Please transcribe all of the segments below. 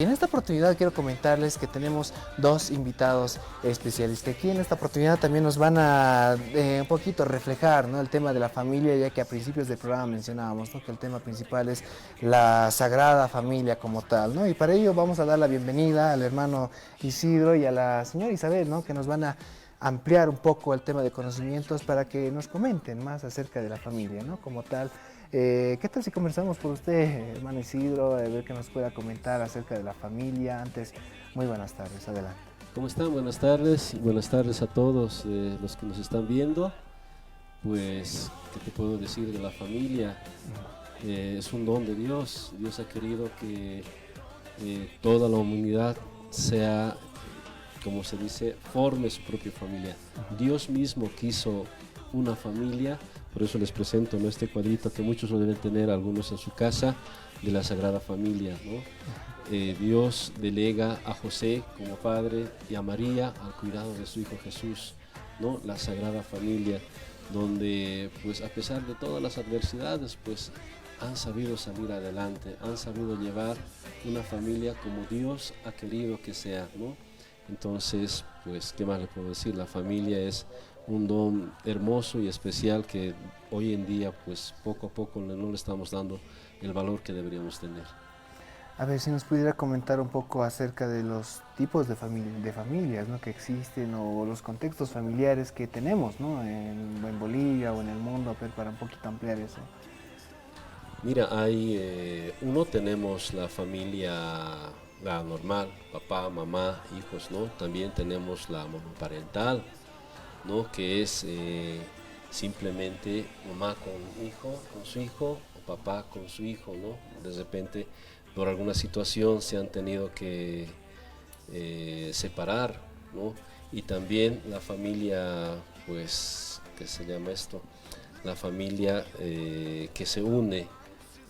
En esta oportunidad quiero comentarles que tenemos dos invitados especiales que aquí en esta oportunidad también nos van a un poquito reflejar, ¿no?, el tema de la familia, ya que a principios del programa mencionábamos, ¿no?, que el tema principal es la Sagrada Familia como tal, ¿no? Y para ello vamos a dar la bienvenida al hermano Isidro y a la señora Isabel, ¿no?, que nos van a ampliar un poco el tema de conocimientos para que nos comenten más acerca de la familia, ¿no?, como tal. ¿Qué tal si conversamos por usted, hermano Isidro, a ver qué nos pueda comentar acerca de la familia? Antes, muy buenas tardes, adelante. ¿Cómo están? Buenas tardes a todos los que nos están viendo. Pues, ¿qué te puedo decir de la familia? Es un don de Dios. Dios ha querido que toda la humanidad sea, como se dice, forme su propia familia. Dios mismo quiso una familia, por eso les presento, ¿no?, este cuadrito que muchos lo deben tener, algunos en su casa, de la Sagrada Familia, ¿no? Dios delega a José como padre y a María al cuidado de su hijo Jesús, ¿no? La Sagrada Familia, donde pues a pesar de todas las adversidades pues han sabido salir adelante, han sabido llevar una familia como Dios ha querido que sea, ¿no? Entonces, pues, ¿qué más le puedo decir? La familia es un don hermoso y especial que hoy en día pues poco a poco no le estamos dando el valor que deberíamos tener. A ver, si nos pudiera comentar un poco acerca de los tipos de familias, ¿no?, que existen, o los contextos familiares que tenemos, ¿no?, en Bolivia o en el mundo, a ver, para un poquito ampliar eso. Mira, tenemos la familia, la normal, papá, mamá, hijos, ¿no? También tenemos la monoparental, ¿no?, que es simplemente mamá con su hijo, o papá con su hijo, ¿no? De repente, por alguna situación se han tenido que separar, ¿no? Y también la familia, pues, ¿qué se llama esto? La familia que se une,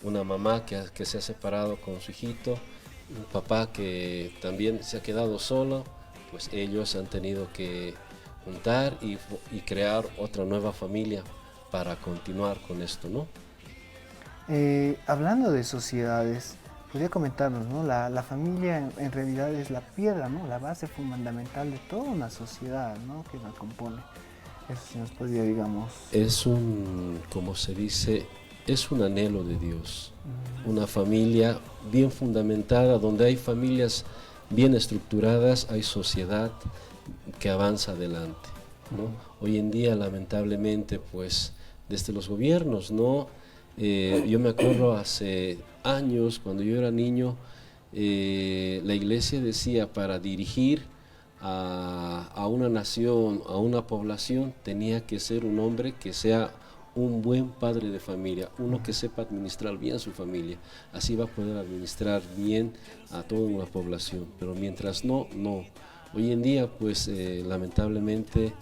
una mamá que se ha separado con su hijito, un papá que también se ha quedado solo, pues ellos han tenido que juntar y crear otra nueva familia para continuar con esto, ¿no? Hablando de sociedades, podría comentarnos, ¿no? La familia en realidad es la piedra, ¿no?, la base fundamental de toda una sociedad, ¿no?, que la compone. Eso sí nos podría, digamos. Como se dice, es un anhelo de Dios, una familia bien fundamentada, donde hay familias bien estructuradas, hay sociedad que avanza adelante, ¿no? Hoy en día, lamentablemente, pues, desde los gobiernos, ¿no? Yo me acuerdo hace años, cuando yo era niño, la iglesia decía, para dirigir a una nación, a una población, tenía que ser un hombre que sea un buen padre de familia, uno que sepa administrar bien su familia, así va a poder administrar bien a toda una población, pero mientras no. Hoy en día, pues, lamentablemente,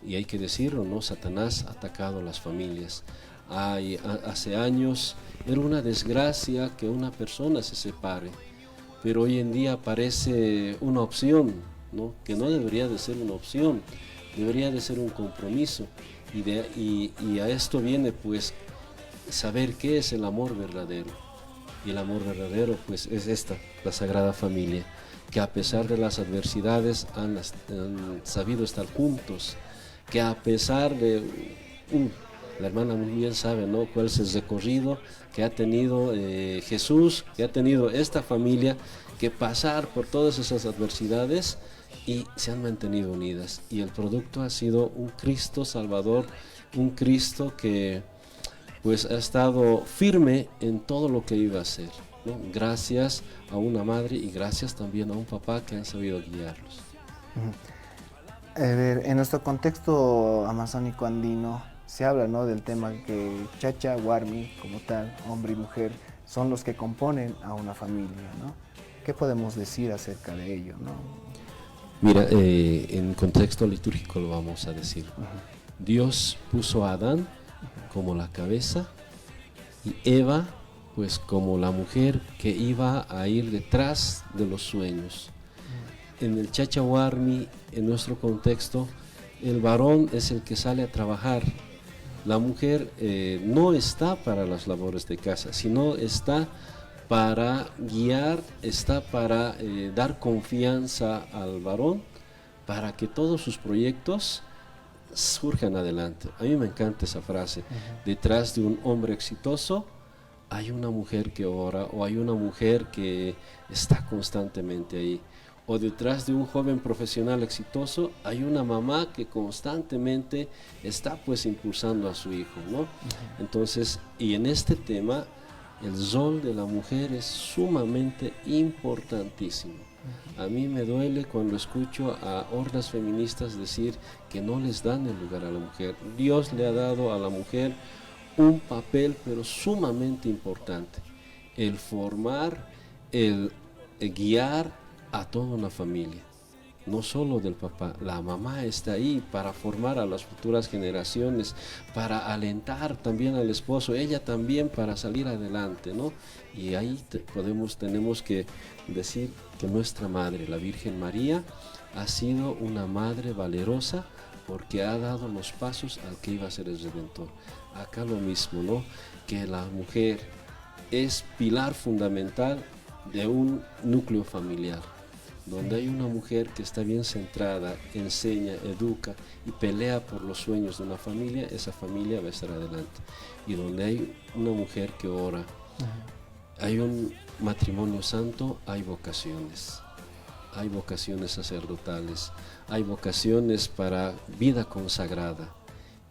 y hay que decirlo, ¿no?, Satanás ha atacado a las familias. Hace años era una desgracia que una persona se separe, pero hoy en día parece una opción, ¿no?, que no debería de ser una opción, debería de ser un compromiso, y a esto viene pues saber qué es el amor verdadero, y el amor verdadero pues es la Sagrada Familia, que a pesar de las adversidades han sabido estar juntos, que a pesar de la hermana muy bien sabe, ¿no?, cuál es el recorrido que ha tenido Jesús, que ha tenido esta familia, que pasar por todas esas adversidades y se han mantenido unidas. Y el producto ha sido un Cristo Salvador, un Cristo que pues ha estado firme en todo lo que iba a hacer, ¿no? Gracias a una madre y gracias también a un papá que han sabido guiarlos. A ver, en nuestro contexto amazónico andino se habla, ¿no?, del tema que Chacha, Warmi, como tal, hombre y mujer, son los que componen a una familia, ¿no? ¿Qué podemos decir acerca de ello, no? Mira, en contexto litúrgico lo vamos a decir. Dios puso a Adán como la cabeza y Eva pues como la mujer que iba a ir detrás de los sueños. En el Chachahuarmi, en nuestro contexto, el varón es el que sale a trabajar. La mujer no está para las labores de casa, sino está para guiar, está para dar confianza al varón, para que todos sus proyectos surjan adelante. A mí me encanta esa frase. Detrás de un hombre exitoso hay una mujer que ora, o hay una mujer que está constantemente ahí. O detrás de un joven profesional exitoso hay una mamá que constantemente está pues impulsando a su hijo, ¿no? Entonces, y en este tema, el rol de la mujer es sumamente importantísimo. A mí me duele cuando escucho a hordas feministas decir que no les dan el lugar a la mujer. Dios le ha dado a la mujer un papel pero sumamente importante, el formar, el guiar a toda una familia, no solo del papá. La mamá está ahí para formar a las futuras generaciones, para alentar también al esposo, ella también para salir adelante, ¿no? Y ahí tenemos que decir que nuestra madre, la Virgen María, ha sido una madre valerosa porque ha dado los pasos al que iba a ser el Redentor. Acá lo mismo, ¿no? Que la mujer es pilar fundamental de un núcleo familiar. Donde hay una mujer que está bien centrada, enseña, educa y pelea por los sueños de una familia, esa familia va a estar adelante. Y donde hay una mujer que ora, hay un matrimonio santo, hay vocaciones sacerdotales, hay vocaciones para vida consagrada.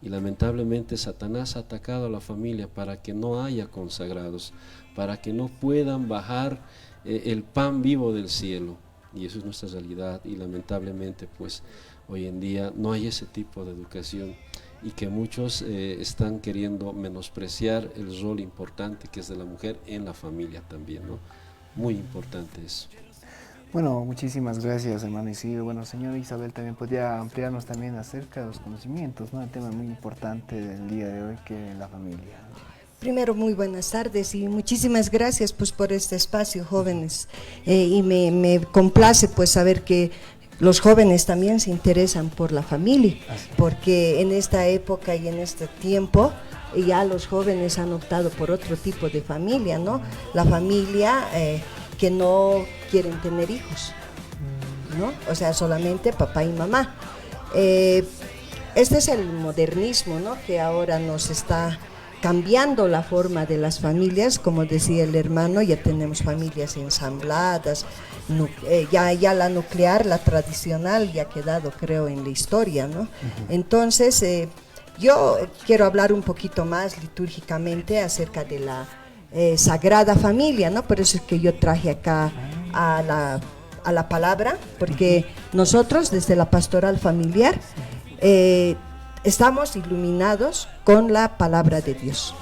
Y lamentablemente Satanás ha atacado a la familia para que no haya consagrados, para que no puedan bajar el pan vivo del cielo. Y eso es nuestra realidad, y lamentablemente pues hoy en día no hay ese tipo de educación, y que muchos están queriendo menospreciar el rol importante que es de la mujer en la familia también, ¿no? Muy importante eso. Bueno, muchísimas gracias, hermano Isidro. Bueno, señora Isabel, también podría ampliarnos también acerca de los conocimientos, ¿no? El tema muy importante del día de hoy, que es la familia. Primero, muy buenas tardes y muchísimas gracias pues por este espacio, jóvenes, y me complace pues saber que los jóvenes también se interesan por la familia, porque en esta época y en este tiempo ya los jóvenes han optado por otro tipo de familia, ¿no? La familia que no quieren tener hijos, ¿no? O sea, solamente papá y mamá. Este es el modernismo, ¿no? Que ahora nos está cambiando la forma de las familias. Como decía el hermano, ya tenemos familias ensambladas, ya la nuclear, la tradicional, ya ha quedado, creo, en la historia, ¿no? Entonces, yo quiero hablar un poquito más litúrgicamente acerca de la Sagrada Familia, ¿no? Por eso es que yo traje acá a la palabra, porque nosotros desde la pastoral familiar estamos iluminados con la palabra de Dios.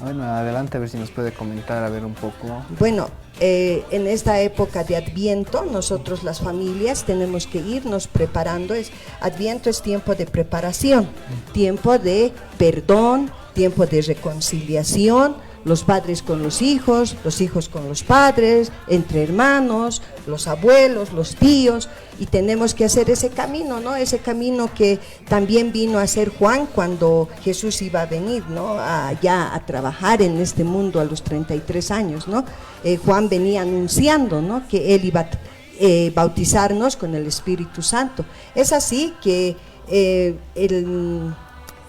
Bueno, adelante, a ver si nos puede comentar, a ver un poco. Bueno, en esta época de Adviento, nosotros las familias tenemos que irnos preparando. Adviento es tiempo de preparación, tiempo de perdón, tiempo de reconciliación, los padres con los hijos con los padres, entre hermanos, los abuelos, los tíos, y tenemos que hacer ese camino, ¿no? Ese camino que también vino a hacer Juan cuando Jesús iba a venir, ¿no? Ya a trabajar en este mundo a los 33 años, ¿no? Juan venía anunciando, ¿no? Que él iba a bautizarnos con el Espíritu Santo. Es así que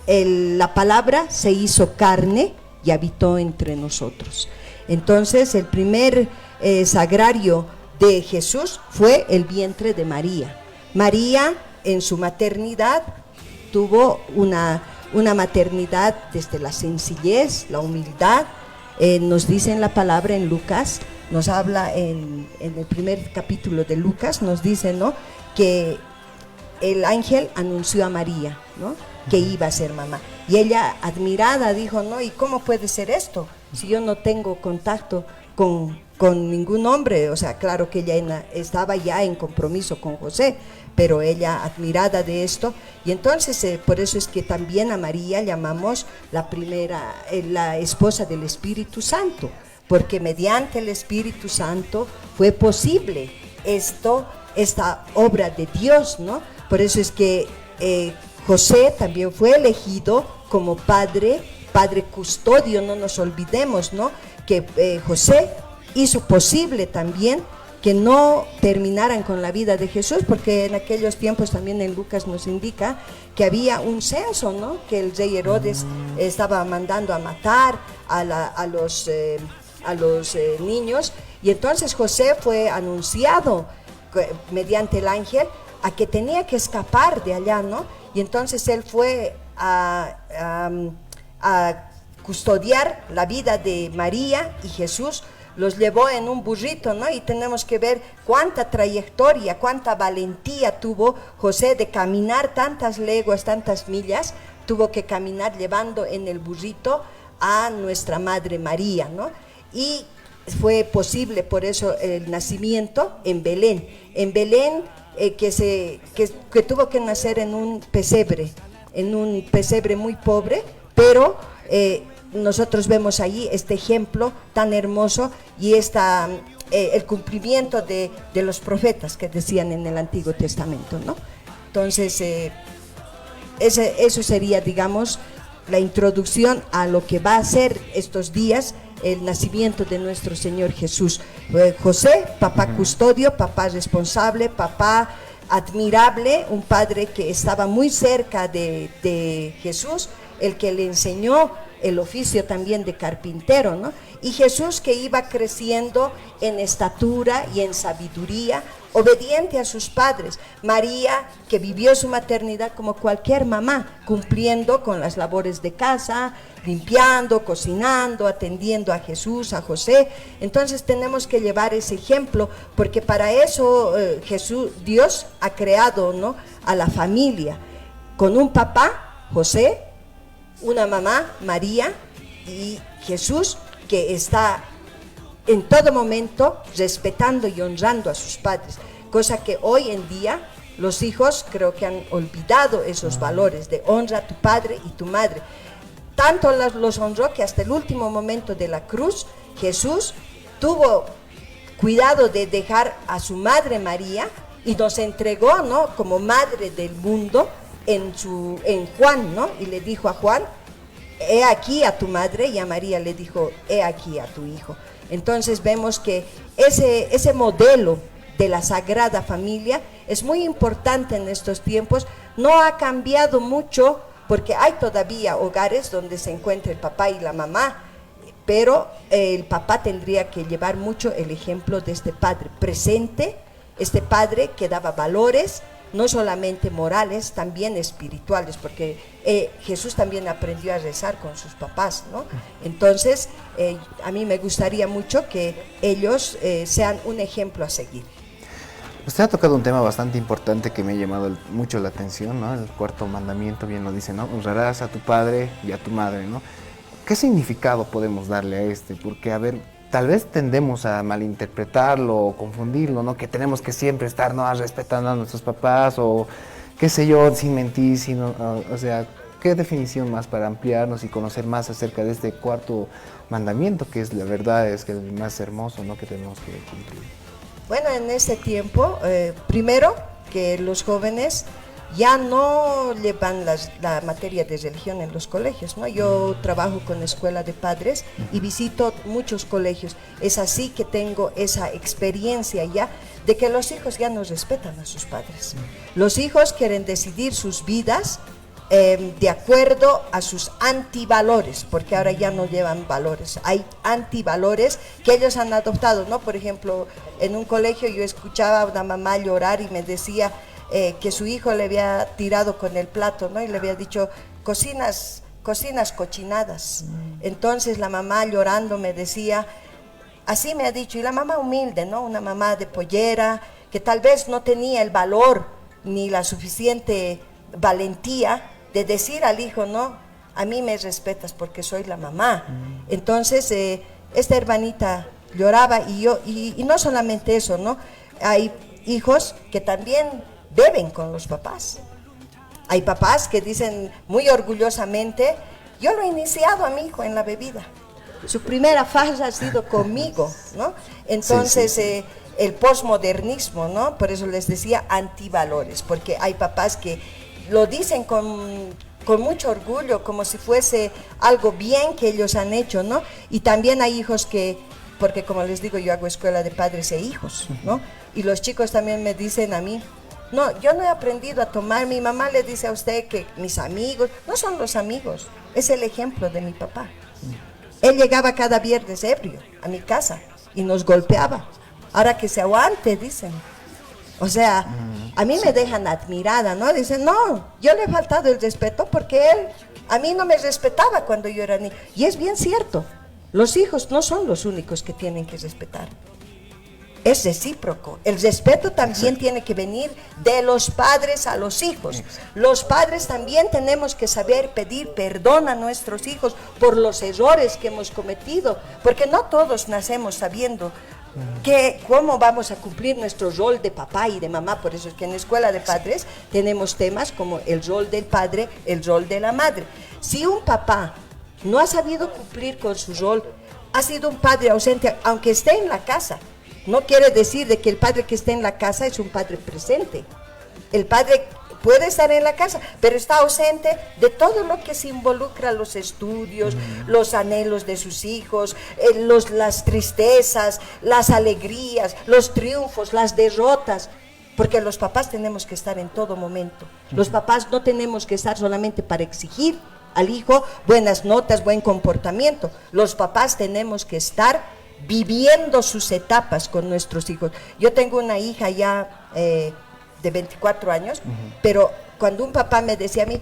la palabra se hizo carne y habitó entre nosotros. Entonces, el primer sagrario de Jesús fue el vientre de María. María, en su maternidad, tuvo una maternidad desde la sencillez, la humildad. Nos dice en la palabra en Lucas, nos habla en el primer capítulo de Lucas, nos dice, ¿no?, que el ángel anunció a María, ¿no?, que iba a ser mamá. Y ella, admirada, dijo, no, ¿y cómo puede ser esto? Si yo no tengo contacto con ningún hombre. O sea, claro que ella estaba ya en compromiso con José, pero ella, admirada de esto, y entonces por eso es que también a María llamamos la primera, la esposa del Espíritu Santo, porque mediante el Espíritu Santo fue posible esta obra de Dios, ¿no? Por eso es que José también fue elegido como padre custodio. No nos olvidemos, ¿no?, que José hizo posible también que no terminaran con la vida de Jesús, porque en aquellos tiempos también en Lucas nos indica que había un censo, ¿no? Que el rey Herodes estaba mandando a matar a los niños, y entonces José fue anunciado mediante el ángel a que tenía que escapar de allá, ¿no? Y entonces él fue a custodiar la vida de María y Jesús. Los llevó en un burrito, ¿no? Y tenemos que ver cuánta trayectoria, cuánta valentía tuvo José de caminar tantas leguas, tantas millas, tuvo que caminar llevando en el burrito a nuestra Madre María, ¿no? Y fue posible por eso el nacimiento en Belén. En Belén que tuvo que nacer en un pesebre muy pobre, pero nosotros vemos allí este ejemplo tan hermoso y el cumplimiento de los profetas que decían en el Antiguo Testamento, ¿no? Entonces, eso sería, digamos, la introducción a lo que va a ser estos días el nacimiento de nuestro Señor Jesús. José, papá custodio, papá responsable, papá admirable, un padre que estaba muy cerca de Jesús, el que le enseñó el oficio también de carpintero, ¿no? Y Jesús que iba creciendo en estatura y en sabiduría, obediente a sus padres. María que vivió su maternidad como cualquier mamá, cumpliendo con las labores de casa, limpiando, cocinando, atendiendo a Jesús, a José. Entonces tenemos que llevar ese ejemplo, porque para eso Dios ha creado, ¿no?, a la familia, con un papá, José, una mamá, María, y Jesús, que está en todo momento respetando y honrando a sus padres, cosa que hoy en día los hijos creo que han olvidado esos valores de honra a tu padre y tu madre. Tanto los honró que hasta el último momento de la cruz Jesús tuvo cuidado de dejar a su madre María y nos entregó, ¿no?, como madre del mundo en Juan, ¿no? Y le dijo a Juan: he aquí a tu madre, y a María le dijo: he aquí a tu hijo. Entonces vemos que ese modelo de la Sagrada Familia es muy importante en estos tiempos. No ha cambiado mucho, porque hay todavía hogares donde se encuentra el papá y la mamá, pero el papá tendría que llevar mucho el ejemplo de este padre presente, este padre que daba valores, no solamente morales, también espirituales, porque Jesús también aprendió a rezar con sus papás, ¿no? Entonces, a mí me gustaría mucho que ellos sean un ejemplo a seguir. Usted ha tocado un tema bastante importante que me ha llamado mucho la atención, ¿no? El cuarto mandamiento, bien lo dice, ¿no? Honrarás a tu padre y a tu madre, ¿no? ¿Qué significado podemos darle a este? Porque, a ver, tal vez tendemos a malinterpretarlo o confundirlo, ¿no? Que tenemos que siempre estar, ¿no?, respetando a nuestros papás o qué sé yo, sin mentir, o sea, ¿qué definición más para ampliarnos y conocer más acerca de este cuarto mandamiento, que es la verdad, es que el más hermoso, ¿no?, que tenemos que cumplir? Bueno, en este tiempo, primero que los jóvenes ya no llevan la materia de religión en los colegios, ¿no? Yo trabajo con escuela de padres y visito muchos colegios. Es así que tengo esa experiencia ya de que los hijos ya no respetan a sus padres. Los hijos quieren decidir sus vidas de acuerdo a sus antivalores, porque ahora ya no llevan valores, hay antivalores que ellos han adoptado, ¿no? Por ejemplo, en un colegio yo escuchaba a una mamá llorar y me decía que su hijo le había tirado con el plato, ¿no? Y le había dicho: cocinas cochinadas. Entonces la mamá llorando me decía, así me ha dicho, y la mamá humilde, ¿no?, una mamá de pollera, que tal vez no tenía el valor ni la suficiente valentía de decir al hijo: no, a mí me respetas porque soy la mamá. Entonces esta hermanita lloraba y no solamente eso, ¿no? Hay hijos que también beben con los papás. Hay papás que dicen muy orgullosamente: yo lo he iniciado a mi hijo en la bebida, su primera fase ha sido conmigo, ¿no? Entonces sí. El posmodernismo, ¿no? Por eso les decía antivalores, porque hay papás que lo dicen con con mucho orgullo, como si fuese algo bien que ellos han hecho, ¿no? Y también hay hijos que, porque como les digo, yo hago escuela de padres e hijos, ¿no? Y los chicos también me dicen a mí, no, yo no he aprendido a tomar, mi mamá le dice a usted que mis amigos, no son los amigos, es el ejemplo de mi papá. Él llegaba cada viernes ebrio a mi casa y nos golpeaba. Ahora que se aguante, dicen. O sea, a mí me dejan admirada, ¿no? Dicen, no, yo le he faltado el respeto porque él a mí no me respetaba cuando yo era niña. Y es bien cierto, los hijos no son los únicos que tienen que respetar. Es recíproco. El respeto también tiene que venir de los padres a los hijos. Los padres también tenemos que saber pedir perdón a nuestros hijos por los errores que hemos cometido, porque no todos nacemos sabiendo cómo vamos a cumplir nuestro rol de papá y de mamá. Por eso es que en la escuela de padres tenemos temas como el rol del padre, el rol de la madre. Si un papá no ha sabido cumplir con su rol, ha sido un padre ausente, aunque esté en la casa, no quiere decir de que el padre que esté en la casa es un padre presente. El padre puede estar en la casa, pero está ausente de todo lo que se involucra los estudios, los anhelos de sus hijos, las tristezas, las alegrías, los triunfos, las derrotas, porque los papás tenemos que estar en todo momento. Los papás no tenemos que estar solamente para exigir al hijo buenas notas, buen comportamiento. Los papás tenemos que estar viviendo sus etapas con nuestros hijos. Yo tengo una hija ya de 24 años, pero cuando un papá me decía a mí,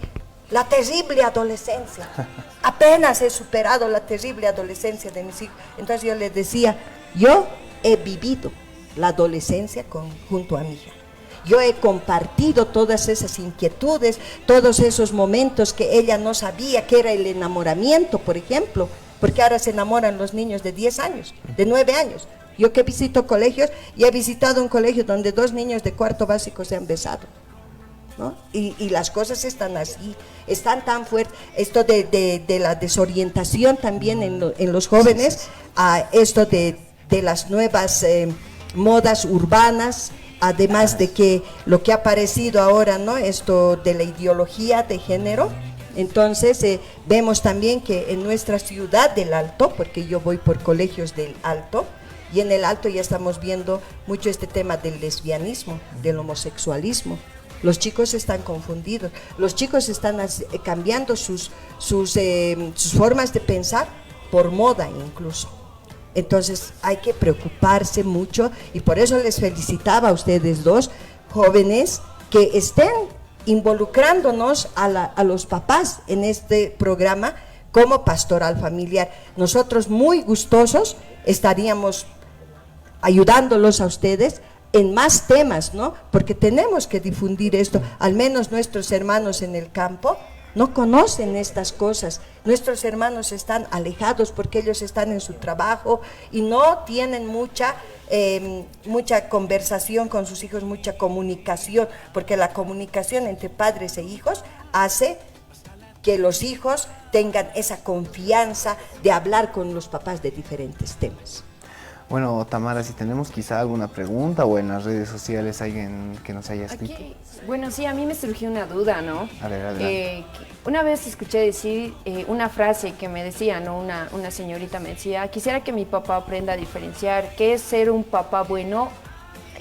la terrible adolescencia, apenas he superado la terrible adolescencia de mis hijos, entonces yo le decía, yo he vivido la adolescencia junto a mi hija. Yo he compartido todas esas inquietudes, todos esos momentos que ella no sabía que era el enamoramiento, por ejemplo, porque ahora se enamoran los niños de 10 años, de 9 años. Yo que visito colegios, y he visitado un colegio donde 2 niños de cuarto básico se han besado, ¿no? Y las cosas están así, están tan fuertes. Esto de la desorientación también en los jóvenes, a esto de las nuevas modas urbanas, además de que lo que ha aparecido ahora, ¿no? Esto de la ideología de género. Entonces vemos también que en nuestra ciudad del Alto, porque yo voy por colegios del Alto, y en el Alto ya estamos viendo mucho este tema del lesbianismo, del homosexualismo. Los chicos están confundidos, los chicos están cambiando sus formas de pensar por moda incluso. Entonces hay que preocuparse mucho, y por eso les felicitaba a ustedes dos jóvenes que estén involucrándonos a los papás en este programa como pastoral familiar. Nosotros muy gustosos estaríamos ayudándolos a ustedes en más temas, ¿no? Porque tenemos que difundir esto. Al menos nuestros hermanos en el campo no conocen estas cosas. Nuestros hermanos están alejados porque ellos están en su trabajo y no tienen mucha conversación con sus hijos, mucha comunicación, porque la comunicación entre padres e hijos hace que los hijos tengan esa confianza de hablar con los papás de diferentes temas. Bueno, Tamara, si tenemos quizá alguna pregunta o en las redes sociales alguien que nos haya escrito. Okay. Bueno, sí, a mí me surgió una duda, ¿no? A ver, adelante. Una vez escuché decir una frase que me decía, ¿no? Una señorita me decía, quisiera que mi papá aprenda a diferenciar qué es ser un papá bueno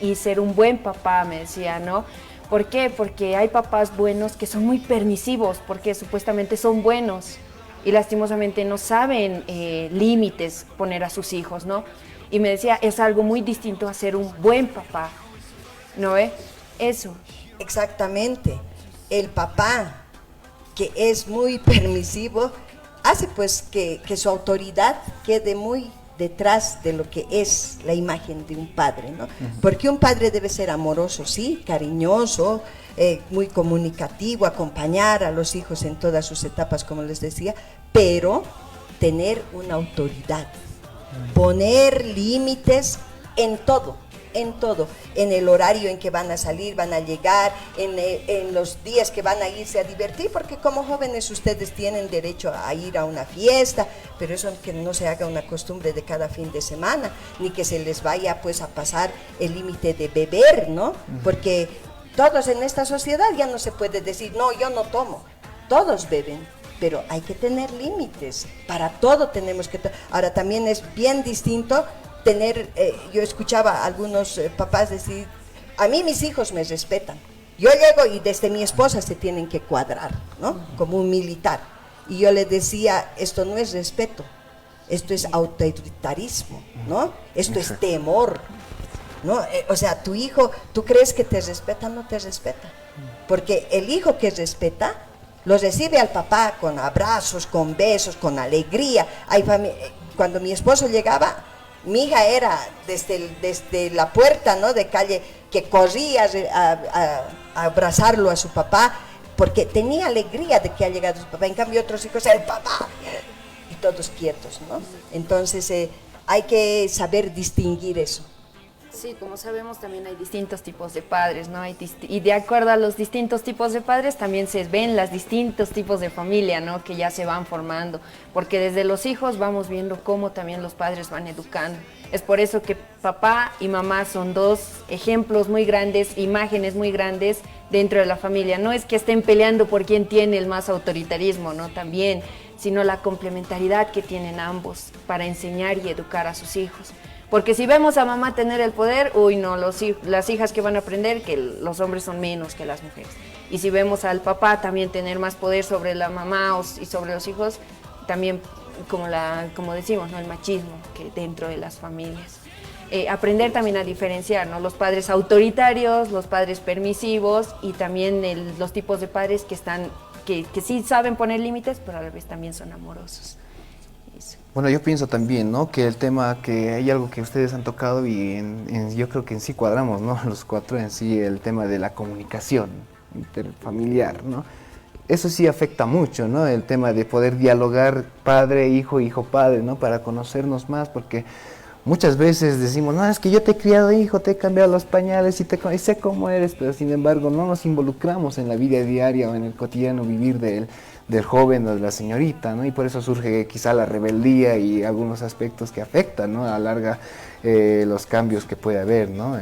y ser un buen papá, me decía, ¿no? ¿Por qué? Porque hay papás buenos que son muy permisivos, porque supuestamente son buenos y lastimosamente no saben límites poner a sus hijos, ¿no? Y me decía, es algo muy distinto a ser un buen papá, ¿no ve? Eso. Exactamente. El papá que es muy permisivo hace pues que su autoridad quede muy detrás de lo que es la imagen de un padre, ¿no? Porque un padre debe ser amoroso, sí, cariñoso, muy comunicativo, acompañar a los hijos en todas sus etapas, como les decía, pero tener una autoridad, poner límites en todo, en el horario en que van a salir, van a llegar, en los días que van a irse a divertir, porque como jóvenes ustedes tienen derecho a ir a una fiesta, pero eso que no se haga una costumbre de cada fin de semana, ni que se les vaya pues a pasar el límite de beber, ¿no? Porque todos en esta sociedad ya no se puede decir, no, yo no tomo. todos beben, pero hay que tener límites, para todo tenemos que... Ahora también es bien distinto tener, yo escuchaba a algunos papás decir, a mí mis hijos me respetan, yo llego y desde mi esposa se tienen que cuadrar, ¿no? Como un militar, y yo les decía, esto no es respeto, esto es autoritarismo, ¿no? Esto es temor, ¿no? O sea, tu hijo, ¿tú crees que te respeta? No te respeta, porque el hijo que respeta lo recibe al papá con abrazos, con besos, con alegría. Cuando mi esposo llegaba, mi hija era desde la puerta, ¿no?, de calle, que corría a abrazarlo a su papá, porque tenía alegría de que ha llegado su papá. En cambio otros hijos, el papá, y todos quietos, ¿no? Entonces hay que saber distinguir eso. Sí, como sabemos también hay distintos tipos de padres, ¿no? Y de acuerdo a los distintos tipos de padres también se ven los distintos tipos de familia, ¿no?, que ya se van formando, porque desde los hijos vamos viendo cómo también los padres van educando. Es por eso que papá y mamá son dos ejemplos muy grandes, imágenes muy grandes dentro de la familia. No es que estén peleando por quién tiene el más autoritarismo, ¿no?, también, sino la complementariedad que tienen ambos para enseñar y educar a sus hijos. Porque si vemos a mamá tener el poder, uy no, las hijas que van a aprender que los hombres son menos que las mujeres. Y si vemos al papá también tener más poder sobre la mamá y sobre los hijos, también como decimos, ¿no?, el machismo que dentro de las familias. Aprender también a diferenciar, ¿no?, los padres autoritarios, los padres permisivos y también los tipos de padres que sí saben poner límites, pero a la vez también son amorosos. Bueno, yo pienso también, ¿no?, que el tema, que hay algo que ustedes han tocado y yo creo que en sí cuadramos, ¿no?, los cuatro en sí, el tema de la comunicación interfamiliar, ¿no? Eso sí afecta mucho, ¿no?, el tema de poder dialogar padre, hijo, hijo-padre, ¿no?, para conocernos más, porque muchas veces decimos, no, es que yo te he criado hijo, te he cambiado los pañales y sé cómo eres, pero sin embargo no nos involucramos en la vida diaria o en el cotidiano vivir del joven o de la señorita, ¿no? Y por eso surge quizá la rebeldía y algunos aspectos que afectan, ¿no?, a la larga los cambios que puede haber, ¿no?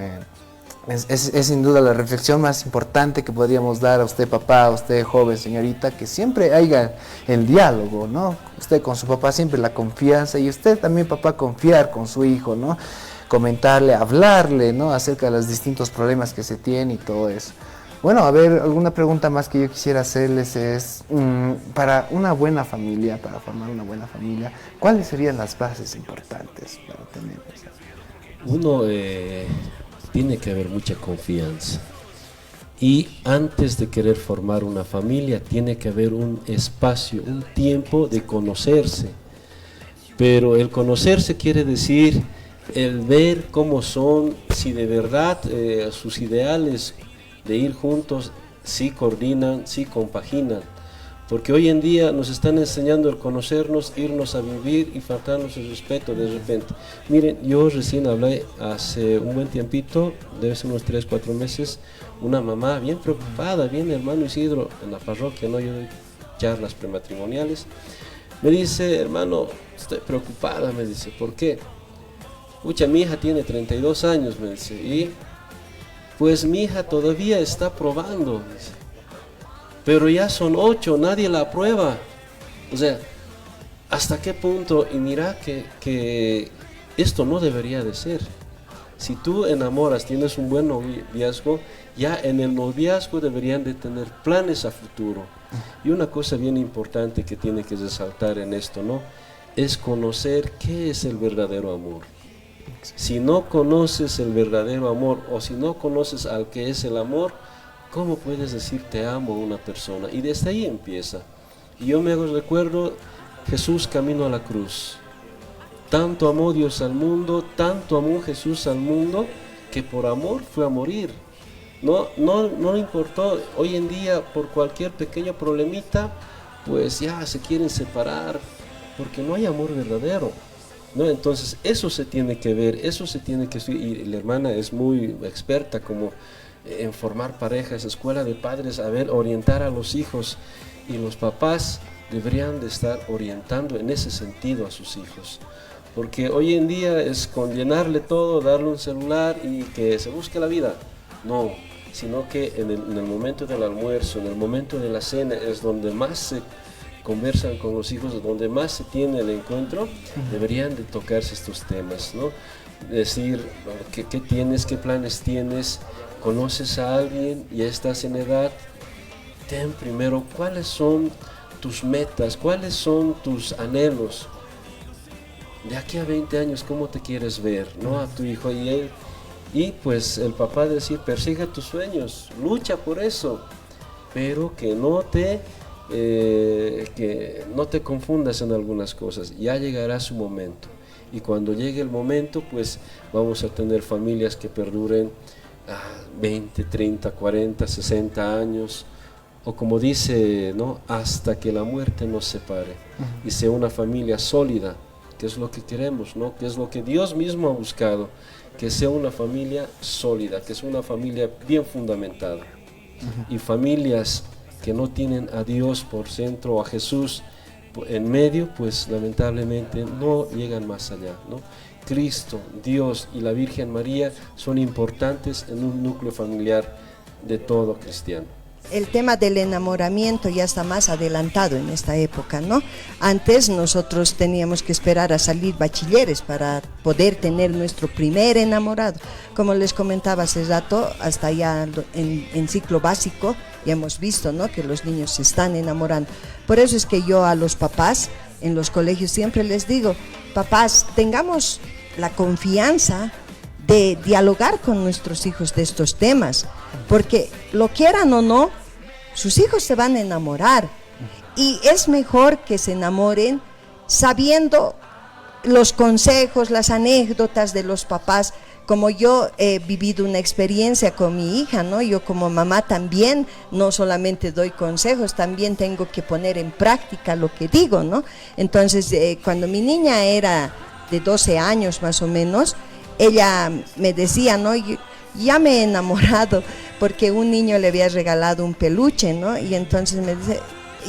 Es sin duda la reflexión más importante que podríamos dar a usted papá, a usted joven señorita, que siempre haya el diálogo, ¿no? Usted con su papá siempre la confianza y usted también papá confiar con su hijo, ¿no? Comentarle, hablarle, ¿no?, acerca de los distintos problemas que se tienen y todo eso. Bueno, a ver, alguna pregunta más que yo quisiera hacerles es, para una buena familia, para formar una buena familia, ¿cuáles serían las bases importantes para tener eso? Uno, tiene que haber mucha confianza. Y antes de querer formar una familia, tiene que haber un espacio, un tiempo de conocerse. Pero el conocerse quiere decir el ver cómo son, si de verdad sus ideales de ir juntos, sí coordinan, sí compaginan, porque hoy en día nos están enseñando el conocernos, irnos a vivir y faltarnos el respeto de repente. Miren, yo recién hablé hace un buen tiempito, debe ser unos 3, 4 meses, una mamá bien preocupada, viene hermano Isidro en la parroquia, ¿no?, yo doy charlas prematrimoniales, me dice, hermano, estoy preocupada, me dice, ¿por qué? Pucha, mi hija tiene 32 años, me dice, y pues mi hija todavía está probando, dice, pero ya son 8, nadie la aprueba. O sea, ¿hasta qué punto? Y mira que esto no debería de ser. Si tú enamoras, tienes un buen noviazgo, ya en el noviazgo deberían de tener planes a futuro. Y una cosa bien importante que tiene que resaltar en esto, ¿no?, es conocer qué es el verdadero amor. Si no conoces el verdadero amor o si no conoces al que es el amor, ¿cómo puedes decir te amo a una persona? Y desde ahí empieza. Y yo me hago recuerdo, Jesús camino a la cruz. Tanto amó Dios al mundo, tanto amó Jesús al mundo, que por amor fue a morir. No importó, hoy en día por cualquier pequeño problemita, pues ya se quieren separar, porque no hay amor verdadero. ¿No? Entonces eso se tiene que ver, eso se tiene que estudiar, y la hermana es muy experta como en formar parejas, escuela de padres, a ver, orientar a los hijos, y los papás deberían de estar orientando en ese sentido a sus hijos, porque hoy en día es condenarle todo, darle un celular y que se busque la vida. No, sino que en el momento del almuerzo, en el momento de la cena, es donde más se conversan con los hijos, donde más se tiene el encuentro. Deberían de tocarse estos temas, ¿no? Decir, ¿qué tienes? ¿Qué planes tienes? ¿Conoces a alguien? ¿Ya estás en edad? Ten primero, ¿cuáles son tus metas? ¿Cuáles son tus anhelos? De aquí a 20 años, ¿cómo te quieres ver, ¿no? A tu hijo y él. Y pues el papá decir, persigue tus sueños, lucha por eso, pero que no te confundas en algunas cosas. Ya llegará su momento, y cuando llegue el momento, pues vamos a tener familias que perduren 20, 30, 40, 60 años, o como dice, ¿no? Hasta que la muerte nos separe, y sea una familia sólida, que es lo que queremos, ¿no? Que es lo que Dios mismo ha buscado, que sea una familia sólida, que sea una familia bien fundamentada. Y familias que no tienen a Dios por centro, o a Jesús en medio, pues lamentablemente no llegan más allá, ¿no? Cristo, Dios y la Virgen María son importantes en un núcleo familiar de todo cristiano. El tema del enamoramiento ya está más adelantado en esta época, ¿no? Antes nosotros teníamos que esperar a salir bachilleres para poder tener nuestro primer enamorado. Como les comentaba hace rato, hasta ya en ciclo básico ya hemos visto, ¿no?, que los niños se están enamorando. Por eso es que yo a los papás en los colegios siempre les digo, papás, tengamos la confianza de dialogar con nuestros hijos de estos temas, porque lo quieran o no, sus hijos se van a enamorar, y es mejor que se enamoren sabiendo los consejos, las anécdotas de los papás. Como yo he vivido una experiencia con mi hija, ¿no? Yo como mamá también no solamente doy consejos, también tengo que poner en práctica lo que digo, ¿no? Entonces, cuando mi niña era de 12 años más o menos, ella me decía, ¿no?, ya me he enamorado, porque un niño le había regalado un peluche, ¿no? Y entonces me dice,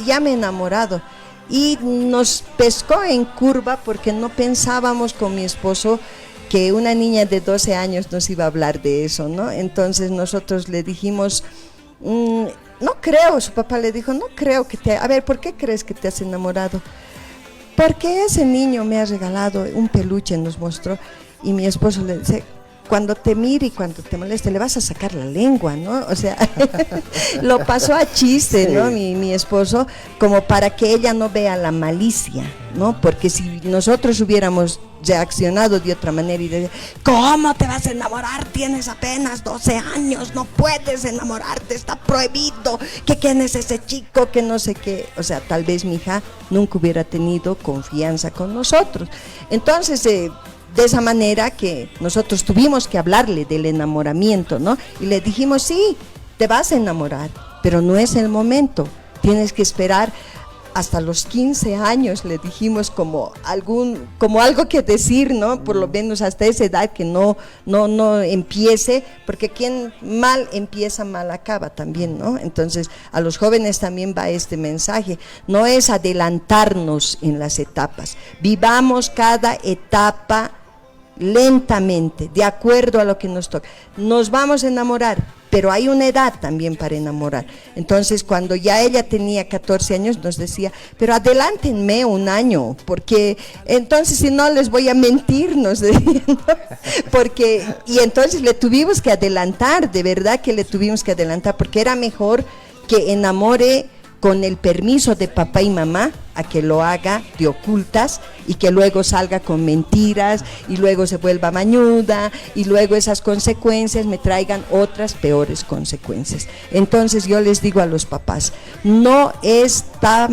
ya me he enamorado. Y nos pescó en curva, porque no pensábamos con mi esposo que una niña de 12 años nos iba a hablar de eso, ¿no? Entonces nosotros le dijimos, no creo, su papá le dijo, no creo que a ver, ¿por qué crees que te has enamorado? Porque ese niño me ha regalado un peluche, nos mostró, y mi esposo le dice, cuando te mire y cuando te moleste le vas a sacar la lengua, ¿no? O sea, lo pasó a chiste, ¿no? Mi esposo, como para que ella no vea la malicia, ¿no? Porque si nosotros hubiéramos reaccionado de otra manera y decir, ¿cómo te vas a enamorar? Tienes apenas 12 años, no puedes enamorarte, está prohibido, que quién es ese chico, que no sé qué. O sea, tal vez mi hija nunca hubiera tenido confianza con nosotros. Entonces, de esa manera que nosotros tuvimos que hablarle del enamoramiento, ¿no? Y le dijimos, sí, te vas a enamorar, pero no es el momento, tienes que esperar hasta los 15 años, le dijimos, como algo que decir, ¿no? Por lo menos hasta esa edad, que no empiece, porque quien mal empieza, mal acaba también, ¿no? Entonces, a los jóvenes también va este mensaje, no es adelantarnos en las etapas, vivamos cada etapa lentamente, de acuerdo a lo que nos toca. Nos vamos a enamorar, pero hay una edad también para enamorar. Entonces, cuando ya ella tenía 14 años, nos decía, pero adelántenme un año, porque entonces si no les voy a mentir, nos decía, ¿no? Y entonces le tuvimos que adelantar, de verdad que le tuvimos que adelantar, porque era mejor que enamore con el permiso de papá y mamá, a que lo haga de ocultas y que luego salga con mentiras y luego se vuelva mañuda y luego esas consecuencias me traigan otras peores consecuencias. Entonces yo les digo a los papás, no está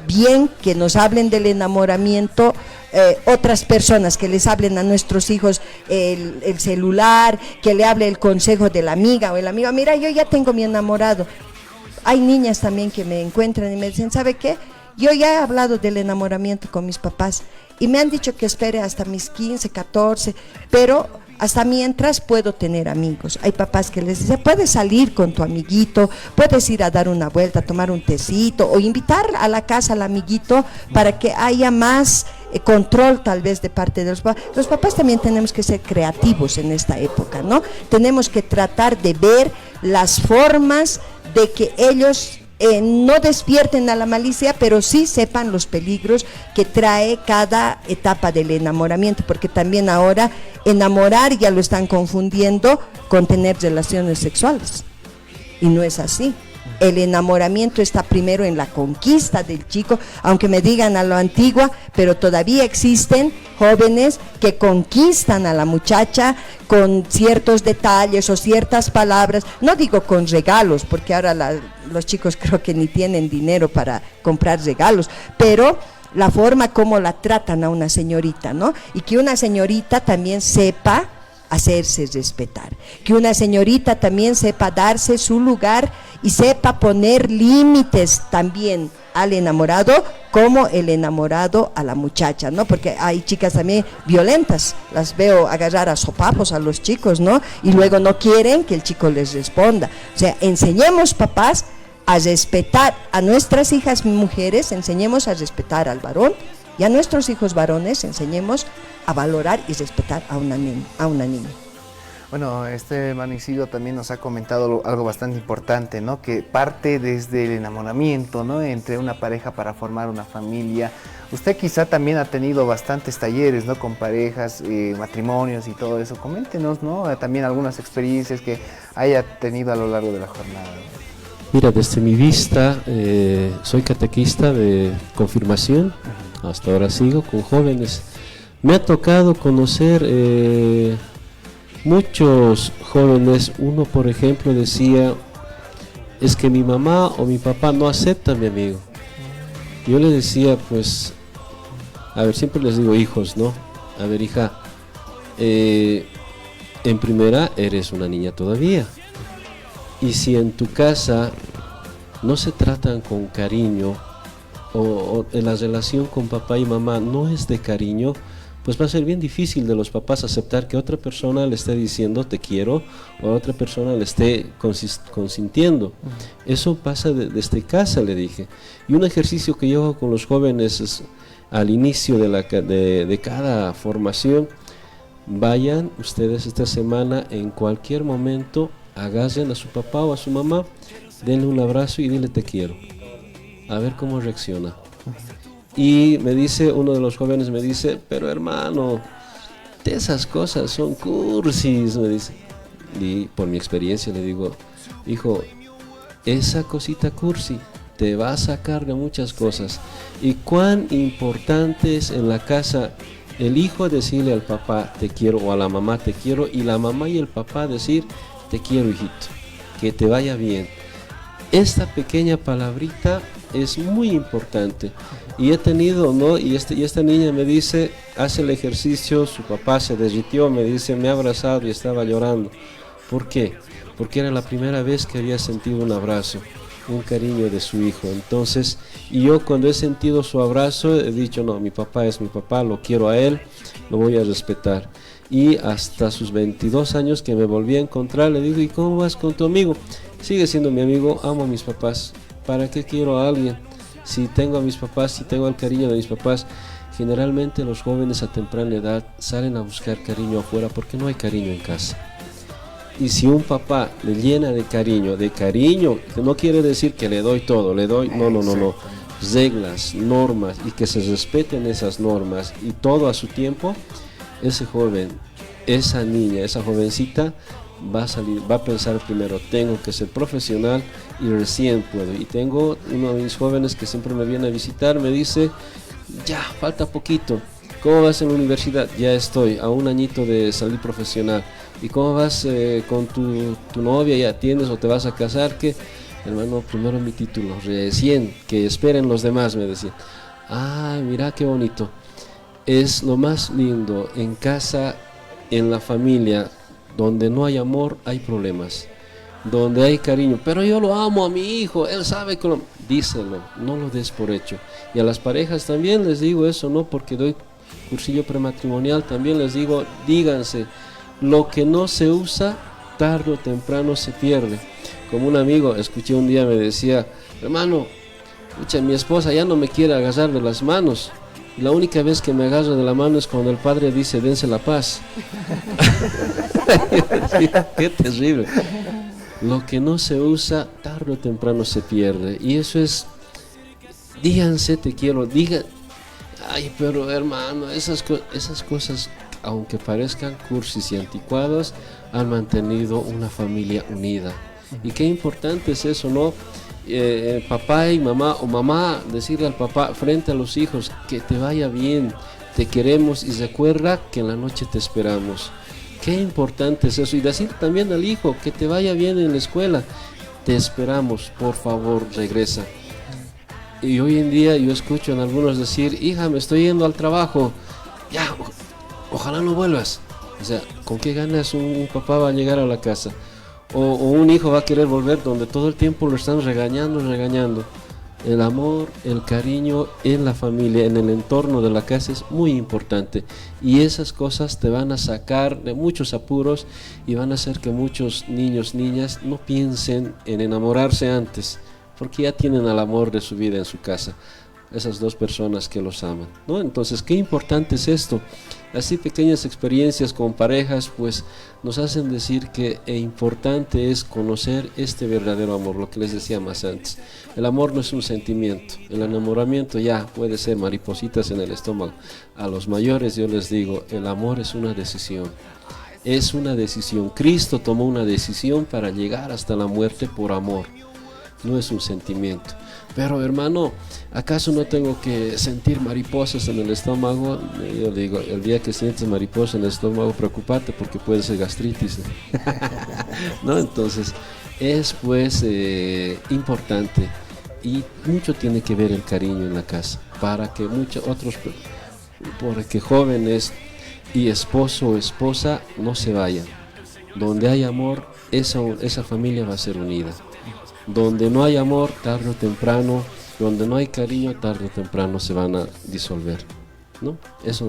bien que nos hablen del enamoramiento otras personas, que les hablen a nuestros hijos el celular, que le hable el consejo de la amiga o el amigo, mira, yo ya tengo mi enamorado. Hay niñas también que me encuentran y me dicen, ¿sabe qué? Yo ya he hablado del enamoramiento con mis papás y me han dicho que espere hasta mis 15, 14, pero hasta mientras puedo tener amigos. Hay papás que les dicen, puedes salir con tu amiguito, puedes ir a dar una vuelta, tomar un tecito o invitar a la casa al amiguito para que haya más control tal vez de parte de los papás. Los papás también tenemos que ser creativos en esta época, ¿no? Tenemos que tratar de ver las formas de que ellos no despierten a la malicia, pero sí sepan los peligros que trae cada etapa del enamoramiento, porque también ahora enamorar ya lo están confundiendo con tener relaciones sexuales, y no es así. El enamoramiento está primero en la conquista del chico, aunque me digan a lo antigua, pero todavía existen jóvenes que conquistan a la muchacha con ciertos detalles o ciertas palabras, no digo con regalos, porque ahora los chicos creo que ni tienen dinero para comprar regalos, pero la forma como la tratan a una señorita, ¿no? Y que una señorita también sepa hacerse respetar, que una señorita también sepa darse su lugar y sepa poner límites también al enamorado, como el enamorado a la muchacha, ¿no? Porque hay chicas también violentas, las veo agarrar a sopapos a los chicos, ¿no? Y luego no quieren que el chico les responda. O sea, enseñemos, papás, a respetar a nuestras hijas mujeres, enseñemos a respetar al varón, y a nuestros hijos varones enseñemos a valorar y respetar a una niña. Bueno, este hermano Isidro también nos ha comentado algo bastante importante, ¿no? Que parte desde el enamoramiento, ¿no? Entre una pareja para formar una familia. Usted quizá también ha tenido bastantes talleres, ¿no? Con parejas, matrimonios y todo eso. Coméntenos, ¿no? También algunas experiencias que haya tenido a lo largo de la jornada. Mira, desde mi vista, soy catequista de confirmación, hasta ahora sigo con jóvenes. Me ha tocado conocer muchos jóvenes. Uno, por ejemplo, decía, es que mi mamá o mi papá no acepta a mi amigo. Yo le decía, pues, a ver, siempre les digo hijos, ¿no? A ver, hija, en primera eres una niña todavía. Y si en tu casa no se tratan con cariño, o en la relación con papá y mamá no es de cariño, pues va a ser bien difícil de los papás aceptar que otra persona le esté diciendo te quiero, o a otra persona le esté consintiendo. Eso pasa desde casa, le dije. Y un ejercicio que yo hago con los jóvenes es, al inicio de cada formación, vayan ustedes esta semana, en cualquier momento, agarren a su papá o a su mamá, denle un abrazo y dile te quiero, a ver cómo reacciona. Y me dice, uno de los jóvenes me dice, pero hermano, esas cosas son cursis, me dice. Y por mi experiencia le digo, hijo, esa cosita cursi te va a sacar de muchas cosas. Y cuán importante es en la casa el hijo decirle al papá te quiero, o a la mamá te quiero, y la mamá y el papá decir te quiero, hijito, que te vaya bien. Esta pequeña palabrita es muy importante. Y he tenido, ¿no? Y esta niña me dice, hace el ejercicio, su papá se derritió, me dice, me ha abrazado y estaba llorando. ¿Por qué? Porque era la primera vez que había sentido un abrazo, un cariño de su hijo. Entonces, y yo cuando he sentido su abrazo he dicho, no, mi papá es mi papá, lo quiero a él, lo voy a respetar. Y hasta sus 22 años que me volví a encontrar, le digo, ¿y cómo vas con tu amigo? Sigue siendo mi amigo, amo a mis papás. ¿Para qué quiero a alguien? Si tengo a mis papás, si tengo el cariño de mis papás. Generalmente los jóvenes a temprana edad salen a buscar cariño afuera porque no hay cariño en casa. Y si un papá le llena de cariño, que no quiere decir que le doy todo, le doy, no. Reglas, normas, y que se respeten esas normas y todo a su tiempo, ese joven, esa niña, esa jovencita va a pensar primero, tengo que ser profesional y recién puedo. Y tengo uno de mis jóvenes que siempre me viene a visitar, me dice, ya, falta poquito, ¿cómo vas en la universidad? Ya estoy a un añito de salir profesional. ¿Y cómo vas con tu novia? ¿Ya tienes o te vas a casar? ¿Qué? Hermano, primero mi título, recién, que esperen los demás, me decía. Ah, mira qué bonito. Es lo más lindo, en casa, en la familia, donde no hay amor, hay problemas. Donde hay cariño, pero yo lo amo a mi hijo, él sabe que lo... Díselo, no lo des por hecho. Y a las parejas también les digo eso, no porque doy cursillo prematrimonial, también les digo, díganse, lo que no se usa, tarde o temprano se pierde. Como un amigo, escuché un día, me decía, hermano, escucha, mi esposa ya no me quiere agarrar de las manos. La única vez que me agarra de la mano es cuando el padre dice, dense la paz. Qué terrible. Lo que no se usa, tarde o temprano se pierde. Y eso es, díganse te quiero, ay, pero hermano, esas cosas, aunque parezcan cursis y anticuadas, han mantenido una familia unida. Y qué importante es eso, ¿no? Papá y mamá, o mamá decirle al papá frente a los hijos que te vaya bien, te queremos y recuerda que en la noche te esperamos. Qué importante es eso. Y decir también al hijo que te vaya bien en la escuela, te esperamos, por favor regresa. Y hoy en día yo escucho a algunos decir, hija, me estoy yendo al trabajo, ya, ojalá no vuelvas. O sea, ¿con qué ganas un papá va a llegar a la casa? O un hijo va a querer volver donde todo el tiempo lo están regañando. El amor, el cariño en la familia, en el entorno de la casa es muy importante. Y esas cosas te van a sacar de muchos apuros y van a hacer que muchos niños, niñas no piensen en enamorarse antes, porque ya tienen al amor de su vida en su casa, esas dos personas que los aman, ¿no? Entonces, qué importante es esto. Así pequeñas experiencias con parejas pues nos hacen decir que importante es conocer este verdadero amor, lo que les decía más antes. El amor no es un sentimiento, el enamoramiento ya puede ser maripositas en el estómago. A los mayores yo les digo, el amor es una decisión. Es una decisión. Cristo tomó una decisión para llegar hasta la muerte por amor. No es un sentimiento. Pero hermano, ¿acaso no tengo que sentir mariposas en el estómago? Yo digo, el día que sientes mariposas en el estómago, preocupate porque puede ser gastritis. ¿No? Entonces, es pues importante. Y mucho tiene que ver el cariño en la casa. Para que muchos otros, porque jóvenes y esposo o esposa no se vayan. Donde hay amor, esa familia va a ser unida. Donde no hay amor, tarde o temprano, donde no hay cariño, tarde o temprano se van a disolver, ¿no? Eso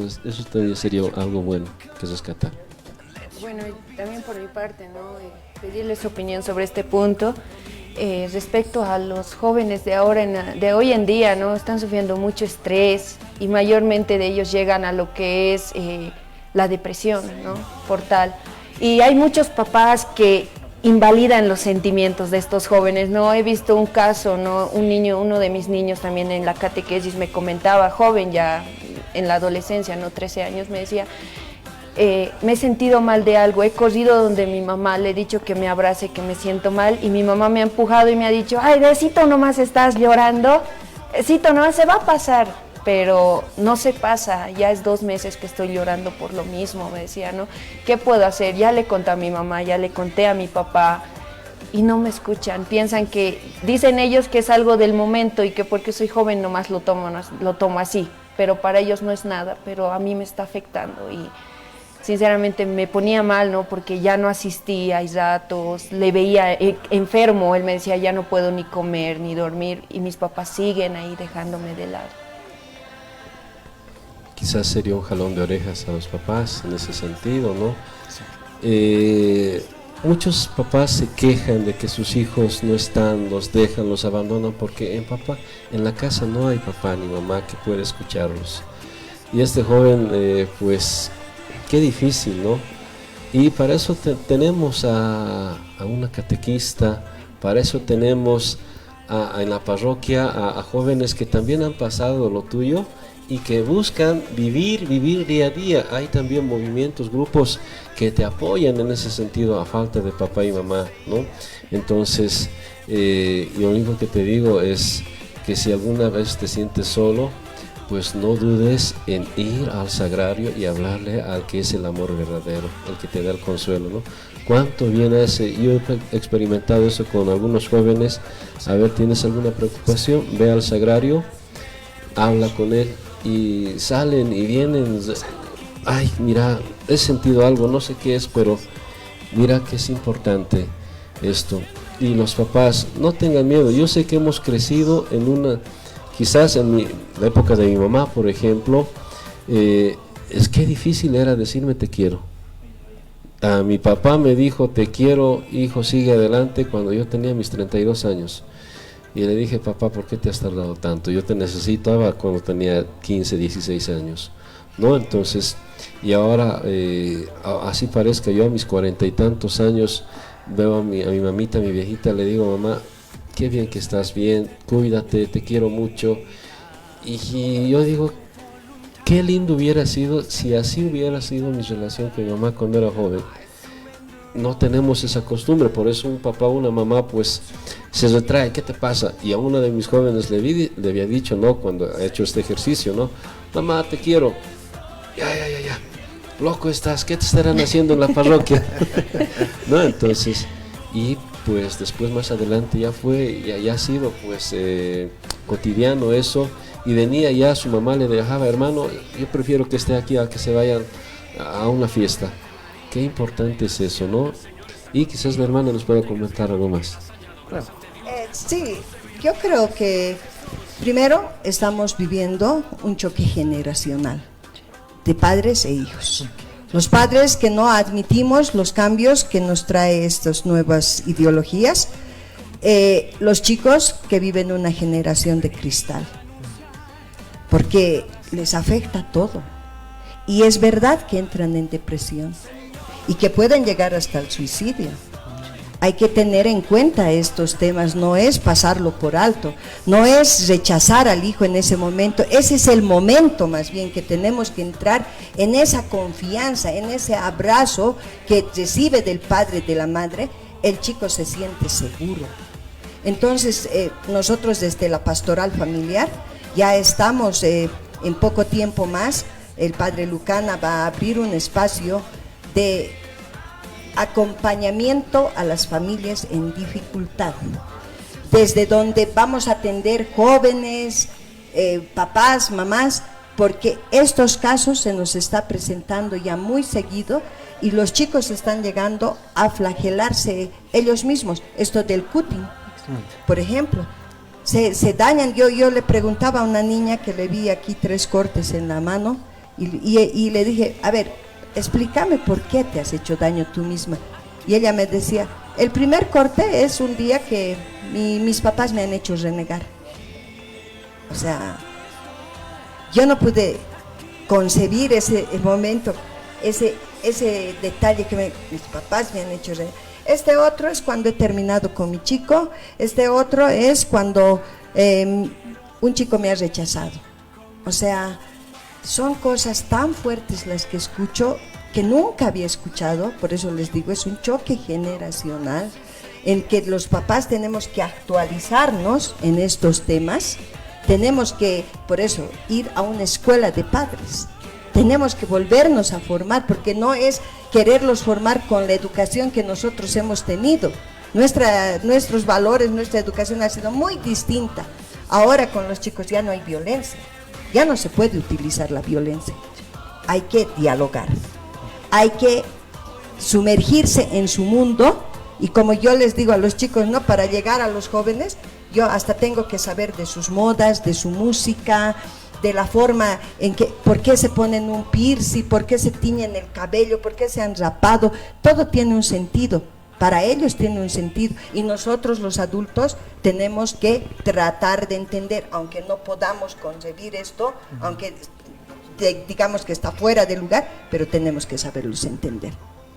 también sería algo bueno que rescatar. Bueno, y también por mi parte, ¿no? Pedirles su opinión sobre este punto. Respecto a los jóvenes de ahora, de hoy en día, ¿no? Están sufriendo mucho estrés y mayormente de ellos llegan a lo que es la depresión, ¿no? Por tal. Y hay muchos papás que invalidan los sentimientos de estos jóvenes, ¿no? He visto un caso, ¿no? Uno de mis niños también en la catequesis me comentaba, joven ya en la adolescencia, ¿no? 13 años, me decía, me he sentido mal de algo, he corrido donde mi mamá, le he dicho que me abrace, que me siento mal, y mi mamá me ha empujado y me ha dicho, ay, Cito, nomás estás llorando, Cito, nomás se va a pasar. Pero no se pasa, ya es 2 meses que estoy llorando por lo mismo, me decía, ¿no? ¿Qué puedo hacer? Ya le conté a mi mamá, ya le conté a mi papá y no me escuchan. Piensan que, dicen ellos que es algo del momento y que porque soy joven nomás lo tomo así, pero para ellos no es nada, pero a mí me está afectando y sinceramente me ponía mal, ¿no? Porque ya no asistía, hay ratos, le veía enfermo, él me decía, ya no puedo ni comer ni dormir y mis papás siguen ahí dejándome de lado. Quizás sería un jalón de orejas a los papás en ese sentido, ¿no? Muchos papás se quejan de que sus hijos no están, los dejan, los abandonan, porque en la casa no hay papá ni mamá que pueda escucharlos. Y este joven, pues, qué difícil, ¿no? Y para eso tenemos a una catequista, para eso tenemos en la parroquia a jóvenes que también han pasado lo tuyo, y que buscan vivir día a día. Hay también movimientos, grupos que te apoyan en ese sentido a falta de papá y mamá, ¿no? Entonces, yo lo único que te digo es que si alguna vez te sientes solo, pues no dudes en ir al sagrario y hablarle al que es el amor verdadero, el que te da el consuelo, ¿no? ¿Cuánto viene ese? Yo he experimentado eso con algunos jóvenes. A ver, ¿tienes alguna preocupación? Ve al sagrario, habla con él, y salen y vienen, ay, mira, he sentido algo, no sé qué es, pero mira que es importante esto. Y los papás, no tengan miedo. Yo sé que hemos crecido quizás en la época de mi mamá, por ejemplo, es que difícil era decirme te quiero. A mi papá me dijo te quiero, hijo, sigue adelante, cuando yo tenía mis 32 años. Y le dije, papá, ¿por qué te has tardado tanto? Yo te necesitaba cuando tenía 15, 16 años, ¿no? Entonces, y ahora, así parezca, yo a mis 40 y tantos años, veo a mi mamita, a mi viejita, le digo, mamá, qué bien que estás bien, cuídate, te quiero mucho. Y yo digo, qué lindo hubiera sido si así hubiera sido mi relación con mi mamá cuando era joven. No tenemos esa costumbre, por eso un papá o una mamá pues se retrae, ¿qué te pasa? Y a uno de mis jóvenes le había dicho, ¿no? Cuando ha hecho este ejercicio, ¿no? Mamá, te quiero. Ya, loco estás, ¿qué te estarán haciendo en la parroquia? ¿No? Entonces, y pues después más adelante ya fue, ya ha sido pues cotidiano eso, y venía ya su mamá le dejaba, hermano, yo prefiero que esté aquí a que se vayan a una fiesta. Qué importante es eso, ¿no? Y quizás la hermana nos pueda comentar algo más. Claro. Sí, yo creo que primero estamos viviendo un choque generacional de padres e hijos. Los padres que no admitimos los cambios que nos trae estas nuevas ideologías, los chicos que viven una generación de cristal, porque les afecta todo. Y es verdad que entran en depresión y que pueden llegar hasta el suicidio. Hay que tener en cuenta estos temas, no es pasarlo por alto, no es rechazar al hijo en ese momento, ese es el momento más bien que tenemos que entrar en esa confianza, en ese abrazo que recibe del padre, de la madre, el chico se siente seguro. Entonces nosotros desde la pastoral familiar ya estamos en poco tiempo más, el padre Lucana va a abrir un espacio de acompañamiento a las familias en dificultad, desde donde vamos a atender jóvenes, papás, mamás, porque estos casos se nos está presentando ya muy seguido y los chicos están llegando a flagelarse ellos mismos. Esto del cutting, por ejemplo, se dañan. Yo le preguntaba a una niña que le vi aquí 3 cortes en la mano y le dije, a ver, explícame por qué te has hecho daño tú misma. Y ella me decía, el primer corte es un día que mis papás me han hecho renegar. O sea, yo no pude concebir ese momento, ese detalle que mis papás me han hecho renegar. Este otro es cuando he terminado con mi chico, este otro es cuando un chico me ha rechazado. O sea, son cosas tan fuertes las que escucho que nunca había escuchado, por eso les digo, es un choque generacional en que los papás tenemos que actualizarnos en estos temas, tenemos que, por eso, ir a una escuela de padres, tenemos que volvernos a formar, porque no es quererlos formar con la educación que nosotros hemos tenido, nuestros valores, nuestra educación ha sido muy distinta. Ahora con los chicos ya no hay violencia. Ya no se puede utilizar la violencia, hay que dialogar, hay que sumergirse en su mundo y como yo les digo a los chicos, ¿no? Para llegar a los jóvenes, yo hasta tengo que saber de sus modas, de su música, de la forma en que, por qué se ponen un piercing, por qué se tiñen el cabello, por qué se han rapado, todo tiene un sentido. Para ellos tiene un sentido y nosotros los adultos tenemos que tratar de entender, aunque no podamos concebir esto, aunque digamos que está fuera de lugar, pero tenemos que saberlos entender.